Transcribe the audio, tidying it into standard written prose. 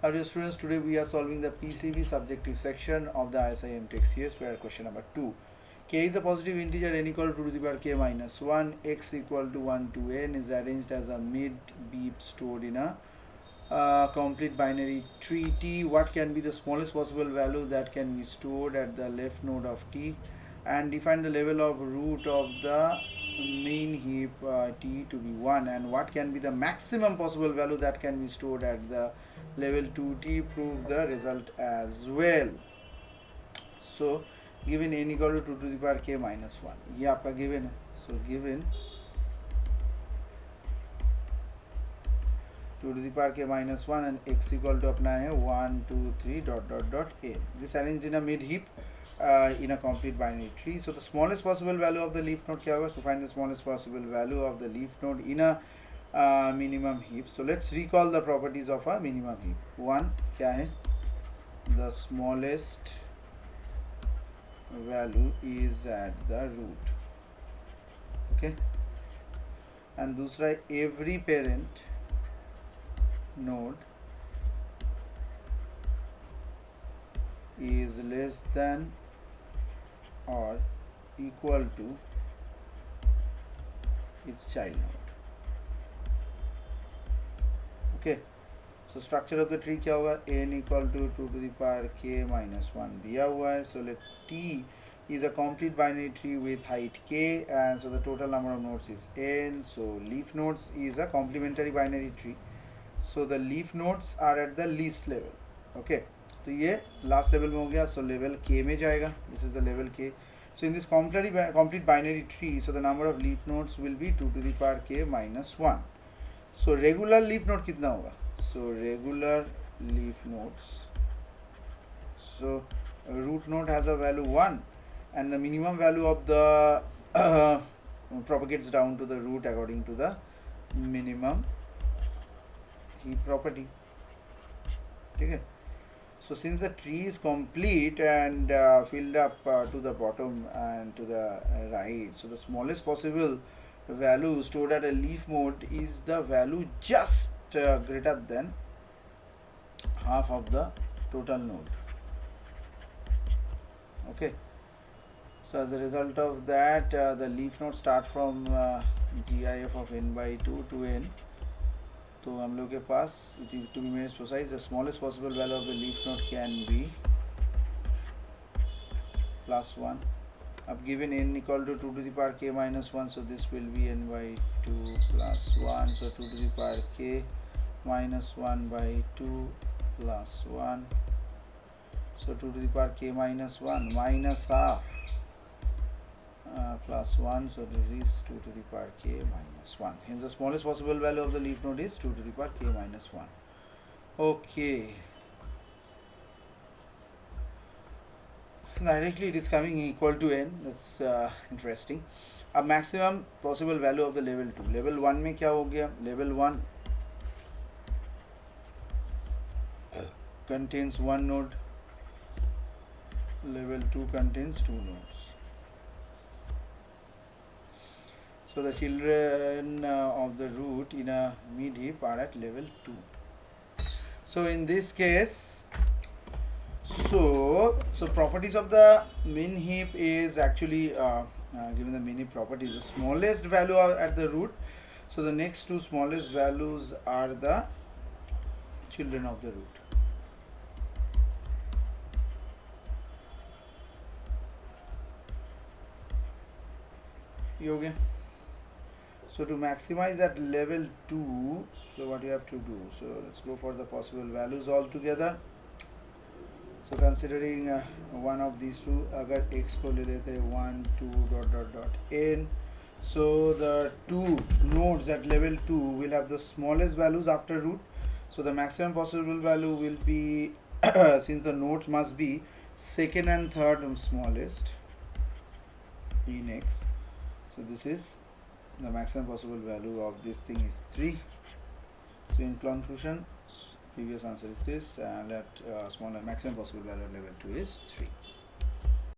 Our dear students, today we are solving the PCB subjective section of the ISI MTECH CS, where question number 2. K is a positive integer n equal to 2 to the power k minus 1, x equal to 1 to n is arranged as a mid-beep stored in a complete binary tree T. What can be the smallest possible value that can be stored at the left node of T, and define the level of root of the main heap T to be 1, and what can be the maximum possible value that can be stored at the level 2T. Prove the result as well. So given n equal to 2 to the power k minus 1, ये आपका given है. So given 2 to the power k minus 1 and x equal to अपना है 1 2 3 dot dot dot n. This arranged in a mid heap in a complete binary tree. So the smallest possible value of the leaf node क्या होगा? So find the smallest possible value of the leaf node in a minimum heap. So let's recall the properties of a minimum heap. One क्या है? The smallest value is at the root. Okay. And दूसरा every parent node is less than or equal to its child node. Okay, so structure of the tree क्या होगा? n equal to 2 to the power k minus 1 दिया हुआ है. So let T is a complete binary tree with height k, and so the total number of nodes is n. So leaf nodes is a complementary binary tree. So the leaf nodes are at the least level. Okay, तो ये last level में हो गया. So level k में जाएगा. This is the level k. So in this complete binary tree, so the number of leaf nodes will be 2 to the power k minus 1. So regular leaf node कितना होगा? So regular leaf nodes, so root node has a value 1, and the minimum value of the propagates down to the root according to the minimum heap property. Okay. So since the tree is complete and filled up to the bottom and to the right, so the smallest possible value stored at a leaf node is the value just greater than half of the total node. Okay. So as a result of that, the leaf node start from GIF of n by 2 to n. तो हम लोग के पास, to be more precise, the smallest possible value of the leaf node can be plus 1. अब given n equal to 2 to the power k minus 1, so this will be n by 2 plus 1. So 2 to the power k minus 1 by 2 plus 1. So 2 to the power k minus 1 minus half plus 1. So this is 2 to the power k minus 1. Hence the smallest possible value of the leaf node is 2 to the power k minus 1. Okay. Directly it is coming equal to n. That's interesting. A maximum possible value of the level 2. Level 1 में क्या हो गया? Level 1 contains one node. Level 2 contains two nodes. So the children of the root in a mid heap are at level 2. So in this case, so properties of the min heap is actually given the min heap properties, the smallest value at the root. So the next two smallest values are the children of the root. Okay. So to maximize at level 2, so what you have to do? So let's go for the possible values all together. So considering one of these two, अगर x को ले लेते हैं 1 2 dot dot dot n, so the two nodes at level 2 will have the smallest values after root. So the maximum possible value will be since the nodes must be second and third smallest in x. So this is the maximum possible value of this thing is 3. So in conclusion, previous answer is this, and maximum possible value of level 2 is 3.